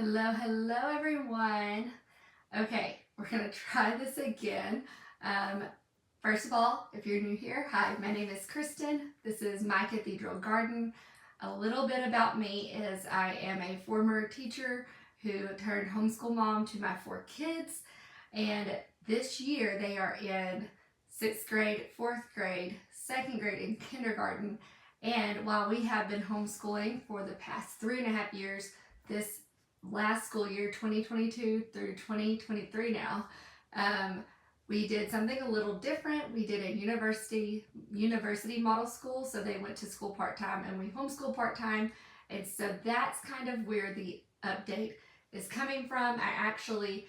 Hello everyone. Okay, we're gonna try this again. Um, First of all, if you're new here, hi, my name is Kristen. This is My Cathedral Garden. A little bit about me is I am a former teacher who turned homeschool mom to my 4 kids, and this year they are in 6th grade, 4th grade, 2nd grade, and kindergarten. And while we have been homeschooling for the past 3.5 years, this last school year, 2022 through 2023 now, we did something a little different. We did a university model school, so they went to school part-time and we homeschool part-time. And so that's kind of where the update is coming from. I actually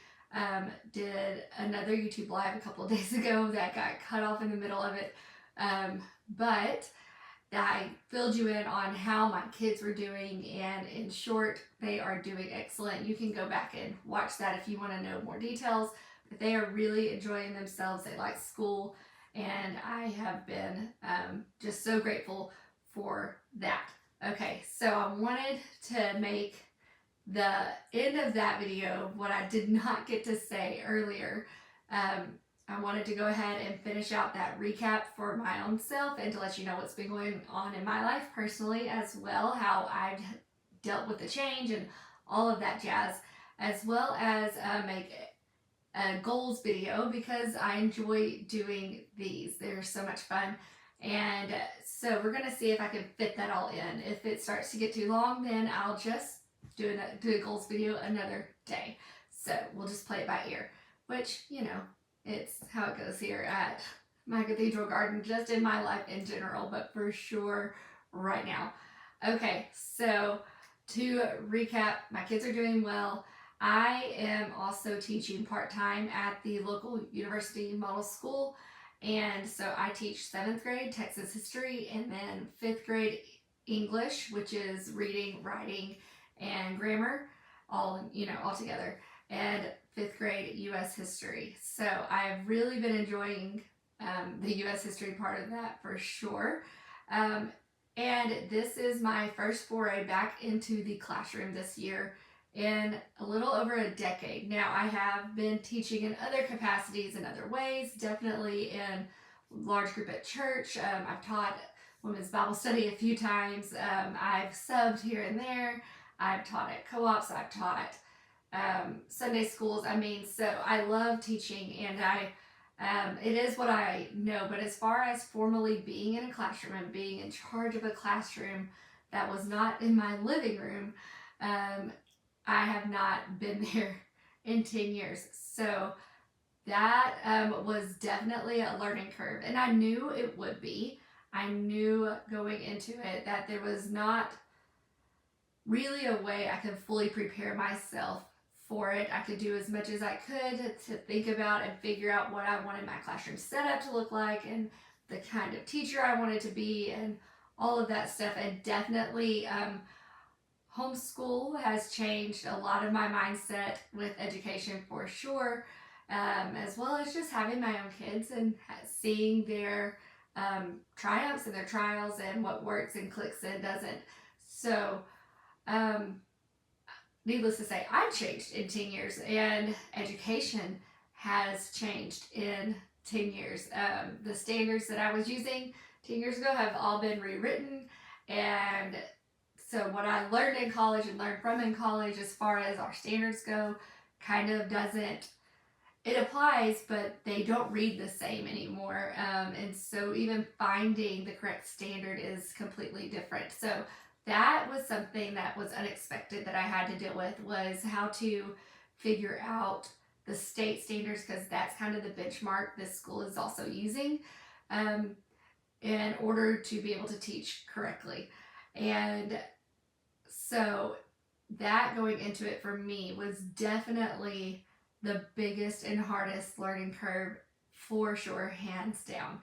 did another YouTube live a couple of days ago that got cut off in the middle of it. But I filled you in on how my kids were doing, and in short, they are doing excellent. You can go back and watch that if you want to know more details, but they are really enjoying themselves. They like school, and I have been just so grateful for that. Okay, so I wanted to make the end of that video what I did not get to say earlier. I wanted to go ahead and finish out that recap for my own self and to let you know what's been going on in my life personally as well, how I've dealt with the change and all of that jazz, as well as make a goals video because I enjoy doing these. They're so much fun. And so we're going to see if I can fit that all in. If it starts to get too long, then I'll just do a goals video another day. So we'll just play it by ear, which, it's how it goes here at My Cathedral Garden, just in my life in general, but for sure right now. Okay, so to recap, my kids are doing well. I am also teaching part-time at the local university model school, and so I teach 7th grade Texas history and then 5th grade English, which is reading, writing, and grammar, all together, and 5th grade U.S. history. So I've really been enjoying the U.S. history part of that for sure. And this is my first foray back into the classroom this year in a little over a decade. Now, I have been teaching in other capacities in other ways, definitely in large group at church. I've taught women's Bible study a few times. I've subbed here and there. I've taught at co-ops. I've taught Sunday schools. So I love teaching, and it is what I know. But as far as formally being in a classroom and being in charge of a classroom that was not in my living room, I have not been there in 10 years. So that was definitely a learning curve, and I knew it would be. I knew going into it that there was not really a way I could fully prepare myself for it. I could do as much as I could to think about and figure out what I wanted my classroom setup to look like and the kind of teacher I wanted to be and all of that stuff. And definitely homeschool has changed a lot of my mindset with education for sure, as well as just having my own kids and seeing their triumphs and their trials and what works and clicks and doesn't. So needless to say, I've changed in 10 years, and education has changed in 10 years. The standards that I was using 10 years ago have all been rewritten, and so what I learned in college and learned from in college as far as our standards go kind of doesn't, it applies, but they don't read the same anymore. And so even finding the correct standard is completely different. So that was something that was unexpected that I had to deal with, was how to figure out the state standards, because that's kind of the benchmark this school is also using in order to be able to teach correctly. And so that going into it for me was definitely the biggest and hardest learning curve for sure, hands down.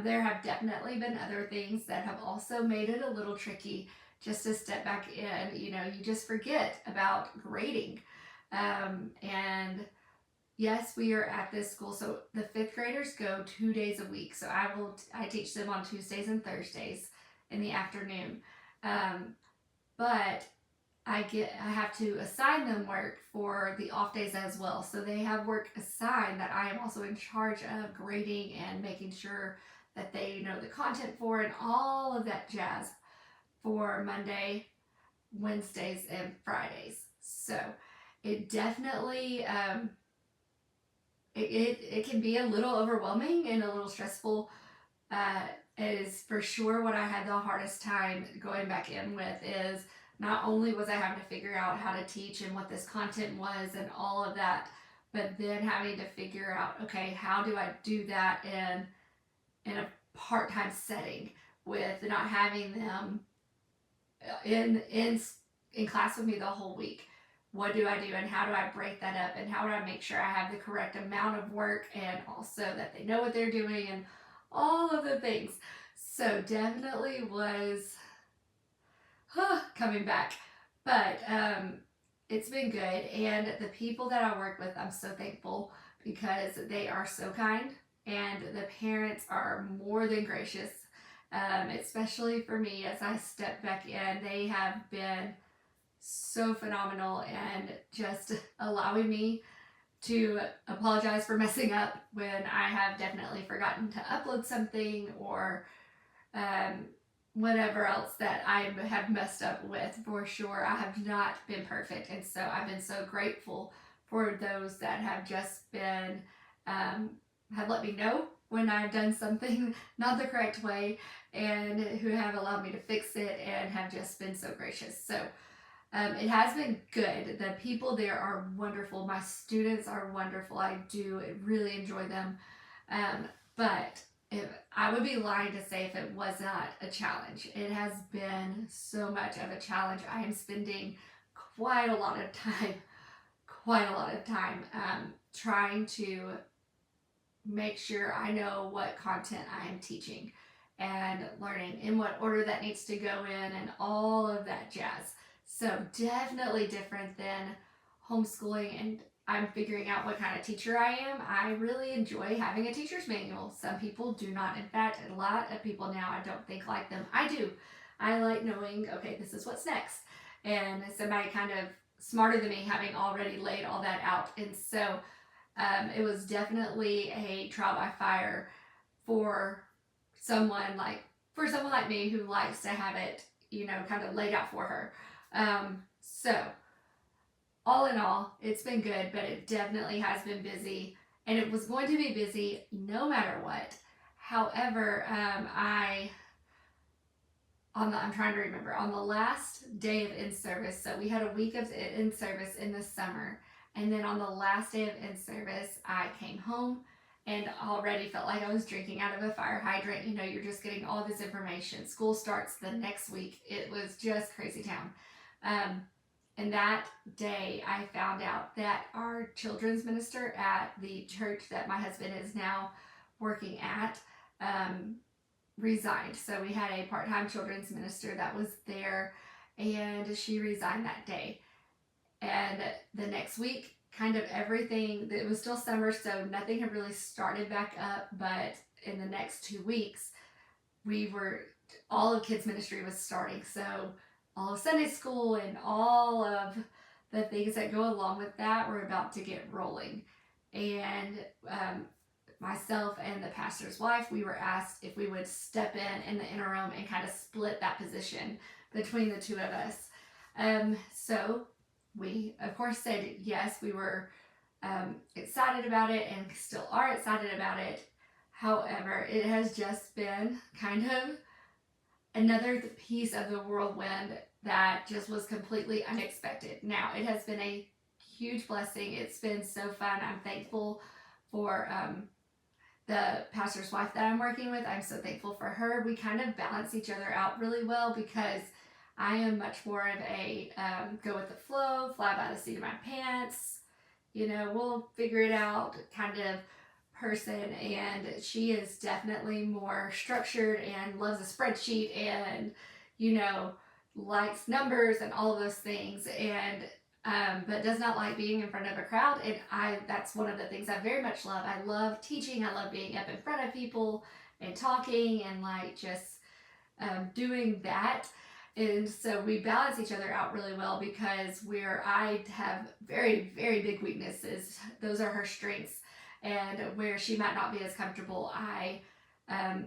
There have definitely been other things that have also made it a little tricky. Just to step back in, you just forget about grading. And yes, we are at this school, so the 5th graders go 2 days a week. So I teach them on Tuesdays and Thursdays in the afternoon. But I have to assign them work for the off days as well. So they have work assigned that I am also in charge of grading and making sure that they know the content for, and all of that jazz for Monday, Wednesdays, and Fridays. So it definitely it can be a little overwhelming and a little stressful. Uh, is for sure what I had the hardest time going back in with. Is not only was I having to figure out how to teach and what this content was and all of that, but then having to figure out, okay, how do I do that in a part-time setting with not having them in class with me the whole week. What do I do, and how do I break that up, and how do I make sure I have the correct amount of work, and also that they know what they're doing, and all of the things. So definitely was coming back, but it's been good. And the people that I work with, I'm so thankful because they are so kind, and the parents are more than gracious, especially for me as I step back in. They have been so phenomenal and just allowing me to apologize for messing up when I have definitely forgotten to upload something, or whatever else that I have messed up with. For sure, I have not been perfect, and so I've been so grateful for those that have just been have let me know when I've done something not the correct way, and who have allowed me to fix it and have just been so gracious. So it has been good. The people there are wonderful. My students are wonderful. I do really enjoy them. But I would be lying to say if it was not a challenge. It has been so much of a challenge. I am spending quite a lot of time trying to make sure I know what content I am teaching and learning, in what order that needs to go in, and all of that jazz. So definitely different than homeschooling, and I'm figuring out what kind of teacher I am. I really enjoy having a teacher's manual. Some people do not. In fact, a lot of people now I don't think like them. I do. I like knowing, okay, this is what's next. And somebody kind of smarter than me having already laid all that out. And so it was definitely a trial by fire for someone like me who likes to have it, kind of laid out for her. So all in all, it's been good, but it definitely has been busy, and it was going to be busy no matter what. However, I'm trying to remember, on the last day of in-service, so we had a week of in-service in the summer, and then on the last day of in-service, I came home and already felt like I was drinking out of a fire hydrant. You're just getting all this information. School starts the next week. It was just crazy town. And that day I found out that our children's minister at the church that my husband is now working at resigned. So we had a part-time children's minister that was there, and she resigned that day. And the next week, kind of everything, it was still summer, so nothing had really started back up, but in the next 2 weeks, all of kids ministry was starting. So all of Sunday school and all of the things that go along with that were about to get rolling. And myself and the pastor's wife, we were asked if we would step in the interim and kind of split that position between the two of us. So we, of course, said yes. We were excited about it and still are excited about it. However, it has just been kind of another piece of the whirlwind that just was completely unexpected. Now, it has been a huge blessing. It's been so fun. I'm thankful for the pastor's wife that I'm working with. I'm so thankful for her. We kind of balance each other out really well, because I am much more of a go with the flow, fly by the seat of my pants, we'll figure it out kind of person, and she is definitely more structured and loves a spreadsheet and likes numbers and all of those things, and but does not like being in front of a crowd. And that's one of the things I very much love. I love teaching. I love being up in front of people and talking and just doing that. And so we balance each other out really well because where I have very, very big weaknesses, those are her strengths. And where she might not be as comfortable, um,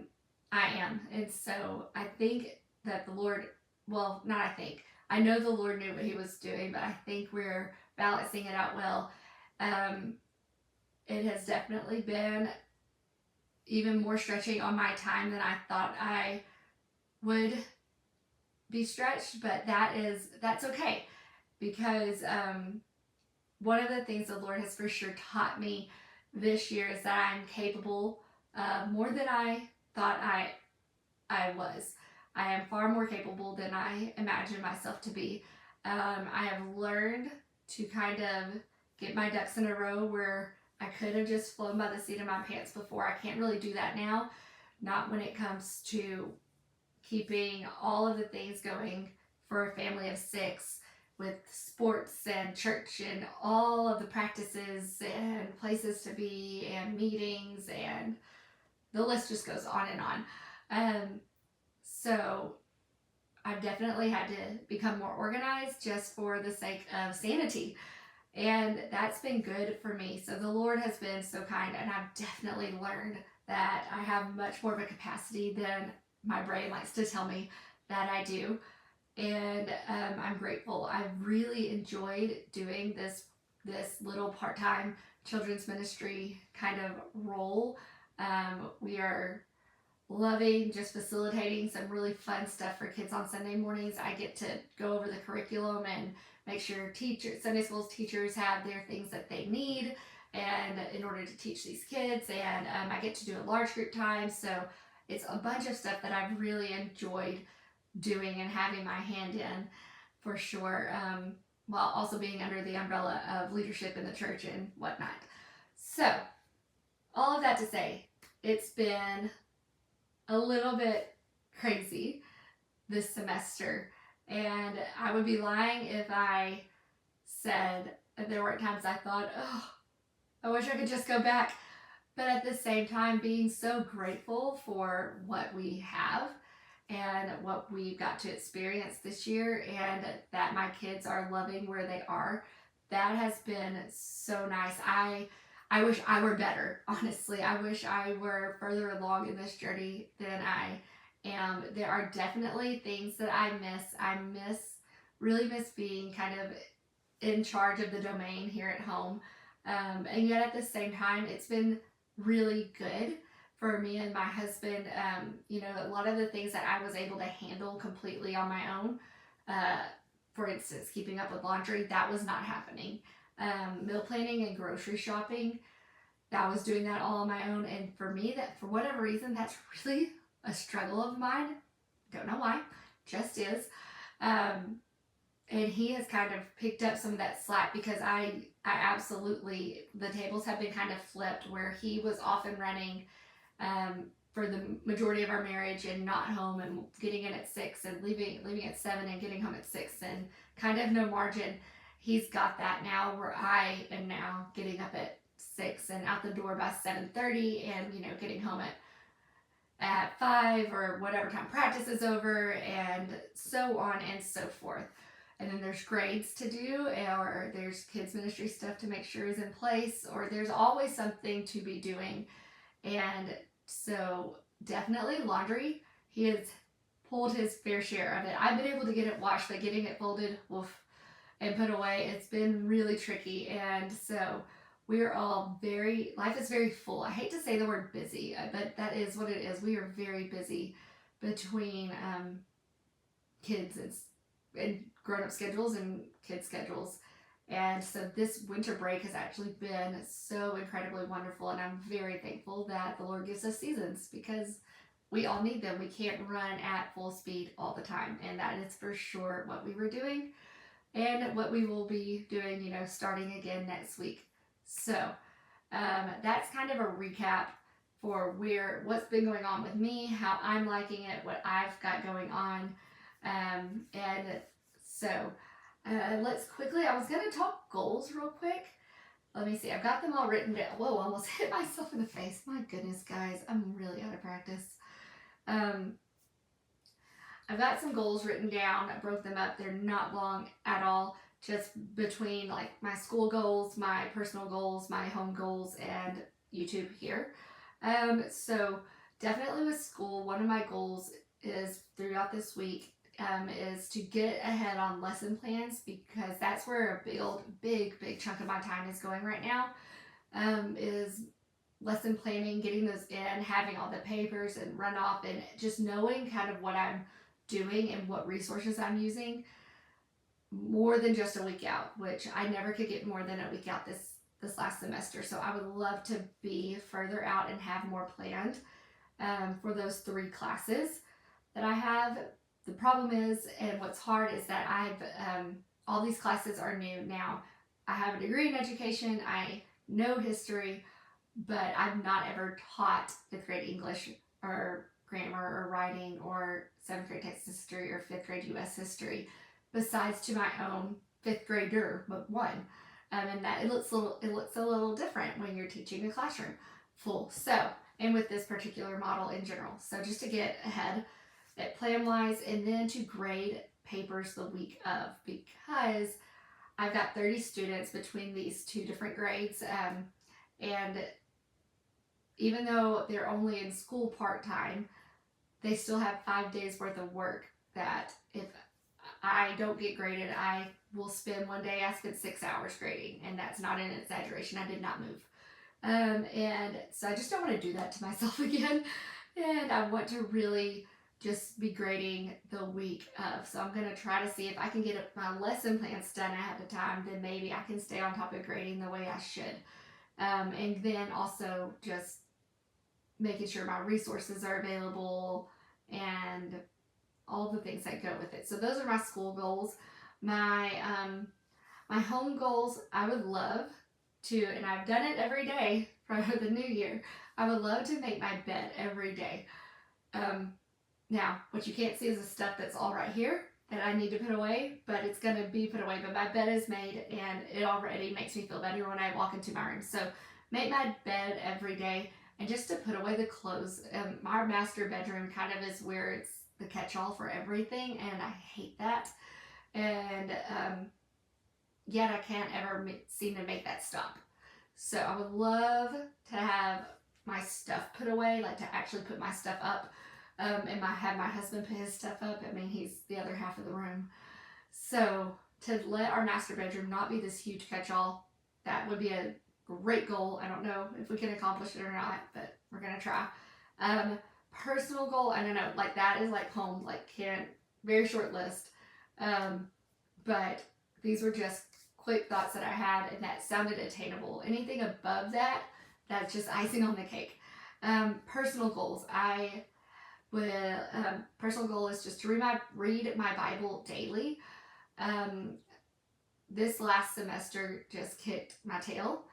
I am. And so I think that the Lord, well, not I think, I know the Lord knew what he was doing, but I think we're balancing it out well. Um, it has definitely been even more stretching on my time than I thought I would be stretched, but that's okay because one of the things the Lord has for sure taught me this year is that I'm capable more than I thought I was. I am far more capable than I imagined myself to be. I have learned to kind of get my ducks in a row where I could have just flown by the seat of my pants before. I can't really do that now, not when it comes to keeping all of the things going for a family of 6 with sports and church and all of the practices and places to be and meetings, and the list just goes on and on. So I've definitely had to become more organized just for the sake of sanity. And that's been good for me. So the Lord has been so kind, and I've definitely learned that I have much more of a capacity than my brain likes to tell me that I do. And I'm grateful. I've really enjoyed doing this little part-time children's ministry kind of role. We are loving just facilitating some really fun stuff for kids on Sunday mornings. I get to go over the curriculum and make sure Sunday schools teachers have their things that they need and in order to teach these kids, and I get to do a large group time. So it's a bunch of stuff that I've really enjoyed doing and having my hand in for sure, while also being under the umbrella of leadership in the church and whatnot. So all of that to say, it's been a little bit crazy this semester, and I would be lying if I said that there weren't times I thought, oh, I wish I could just go back. But at the same time, being so grateful for what we have and what we've got to experience this year, and that my kids are loving where they are, that has been so nice. I wish I were better, honestly. I wish I were further along in this journey than I am. There are definitely things that I miss. Really miss being kind of in charge of the domain here at home. And yet at the same time, it's been really good for me and my husband. A lot of the things that I was able to handle completely on my own, for instance, keeping up with laundry, that was not happening. Meal planning and grocery shopping, that was doing that all on my own. And for me, that for whatever reason, that's really a struggle of mine. Don't know why, just is. And he has kind of picked up some of that slack because I absolutely, the tables have been kind of flipped where he was often running for the majority of our marriage and not home and getting in at 6 and leaving at 7 and getting home at 6 and kind of no margin. He's got that now where I am now getting up at 6 and out the door by 7:30 and getting home at 5 or whatever time practice is over, and so on and so forth. And then there's grades to do, or there's kids ministry stuff to make sure is in place, or there's always something to be doing. And so definitely laundry, he has pulled his fair share of it. I've been able to get it washed, but getting it folded, woof, and put away, it's been really tricky. And so we're all life is very full. I hate to say the word busy, but that is what it is. We are very busy between kids and grown-up schedules and kids schedules. And so this winter break has actually been so incredibly wonderful, and I'm very thankful that the Lord gives us seasons because we all need them. We can't run at full speed all the time, and that is for sure what we were doing and what we will be doing, starting again next week. So that's kind of a recap for what's been going on with me, how I'm liking it, what I've got going on. And so let's quickly, I was going to talk goals real quick. Let me see, I've got them all written down. Whoa, almost hit myself in the face. My goodness, guys, I'm really out of practice. I've got some goals written down. I broke them up. They're not long at all, just between like my school goals, my personal goals, my home goals, and YouTube here. So definitely with school, one of my goals is throughout this week is to get ahead on lesson plans, because that's where a big chunk of my time is going right now. Is lesson planning, getting those in, having all the papers and run off, and just knowing kind of what I'm doing and what resources I'm using more than just a week out, which I never could get more than a week out this last semester. So I would love to be further out and have more planned for those 3 classes that I have. The problem is, and what's hard is that all these classes are new now. I have a degree in education, I know history, but I've not ever taught 5th grade English or grammar or writing or 7th grade Texas history or 5th grade US history, besides to my own 5th grader, but one. And that it looks a little different when you're teaching a classroom full. So, and with this particular model in general. So just to get ahead at plan wise, and then to grade papers the week of, because I've got 30 students between these 2 different grades. And even though they're only in school part-time, they still have 5 days worth of work that if I don't get graded, I will spend one day, I spent 6 hours grading, and that's not an exaggeration. I did not move. And so I just don't want to do that to myself again. And I want to really just be grading the week of. So I'm going to try to see if I can get my lesson plans done ahead of time, then maybe I can stay on top of grading the way I should. And then also just making sure my resources are available and all the things that go with it. So those are my school goals. My home goals, I would love to, and I've done it every day for the new year, I would love to make my bed every day. Now, what you can't see is the stuff that's all right here that I need to put away, but it's going to be put away. But my bed is made, and it already makes me feel better when I walk into my room. So make my bed every day, and just to put away the clothes. Our master bedroom kind of is where it's the catch-all for everything, and I hate that. And yet I can't ever seem to make that stop. So I would love to have my stuff put away, like to actually put my stuff up, and have my husband put his stuff up. I mean, he's the other half of the room. So to let our master bedroom not be this huge catch-all, that would be a great goal. I don't know if we can accomplish it or not, but we're gonna try. Personal goal, I don't know, like that is like home, like very short list. But these were just quick thoughts that I had, and that sounded attainable. Anything above that, that's just icing on the cake. Personal goals, personal goal is just to read my Bible daily. This last semester just kicked my tail,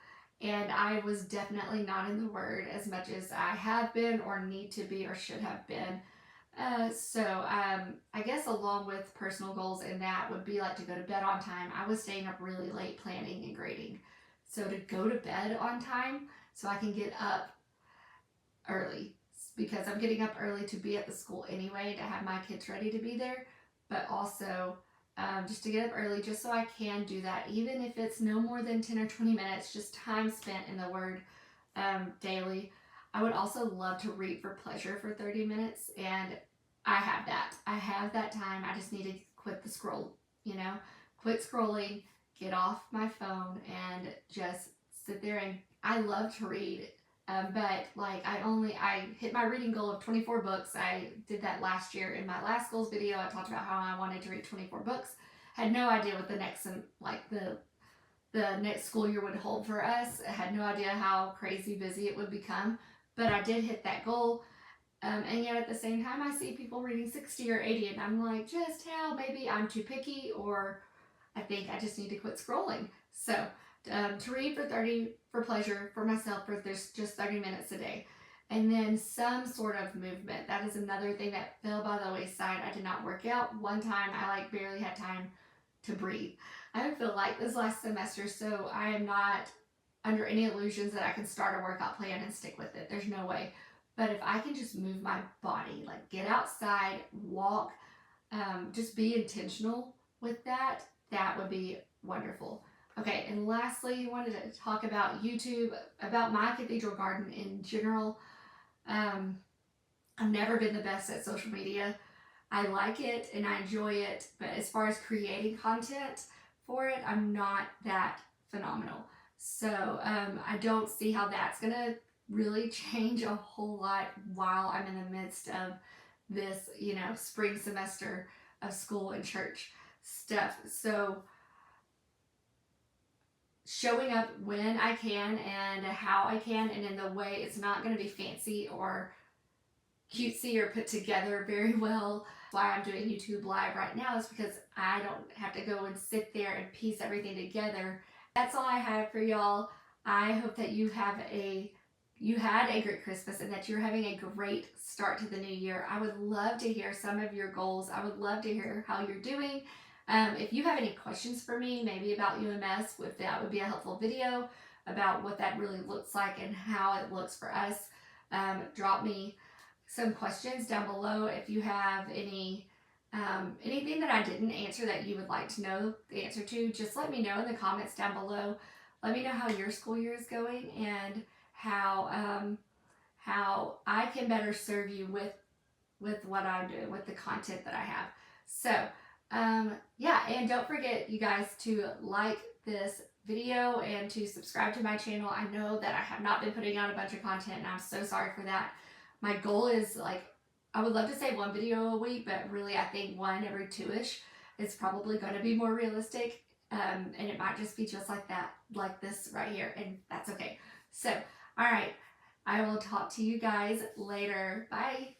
and I was definitely not in the Word as much as I have been or need to be or should have been. So I guess along with personal goals, and that would be like to go to bed on time. I was staying up really late planning and grading. So to go to bed on time so I can get up early, because I'm getting up early to be at the school anyway, to have my kids ready to be there, but also just to get up early just so I can do that, even if it's no more than 10 or 20 minutes, just time spent in the Word daily. I would also love to read for pleasure for 30 minutes, and I have that. I have that time. I just need to quit the scroll, quit scrolling, get off my phone, and just sit there. And I love to read, but like I hit my reading goal of 24 books. I did that last year. In my last goals video, I talked about how I wanted to read 24 books. Had no idea what the next the next school year would hold for us. I had no idea how crazy busy it would become, but I did hit that goal. And yet at the same time, I see people reading 60 or 80, and I'm like, just how? Maybe I'm too picky, or I think I just need to quit scrolling. So to read for pleasure for myself, for there's just 30 minutes a day. And then some sort of movement. That is another thing that fell by the wayside. I did not work out. One time I barely had time to breathe. I feel like this last semester, so I am not under any illusions that I can start a workout plan and stick with it. There's no way. But if I can just move my body, like get outside, walk, just be intentional with that. That would be wonderful. Okay, and lastly, I wanted to talk about YouTube, about my cathedral garden in general. I've never been the best at social media. I like it and I enjoy it, but as far as creating content for it, I'm not that phenomenal. So I don't see how that's gonna really change a whole lot while I'm in the midst of this, spring semester of school and church stuff. So showing up when I can and how I can, and in the way it's not going to be fancy or cutesy or put together very well. Why I'm doing YouTube Live right now is because I don't have to go and sit there and piece everything together. That's all I have for y'all. I hope that you had a great Christmas and that you're having a great start to the new year. I would love to hear some of your goals. I would love to hear how you're doing. If you have any questions for me, maybe about UMS, if that would be a helpful video about what that really looks like and how it looks for us, drop me some questions down below. If you have anything that I didn't answer that you would like to know the answer to, just let me know in the comments down below. Let me know how your school year is going and how I can better serve you with what I'm doing, with the content that I have. So yeah, and don't forget, you guys, to like this video and to subscribe to my channel. I know that I have not been putting out a bunch of content and I'm so sorry for that. My goal is, I would love to say one video a week, but really I think one every two-ish is probably going to be more realistic. And it might just be just like that, like this right here, and that's okay. So, all right, I will talk to you guys later. Bye.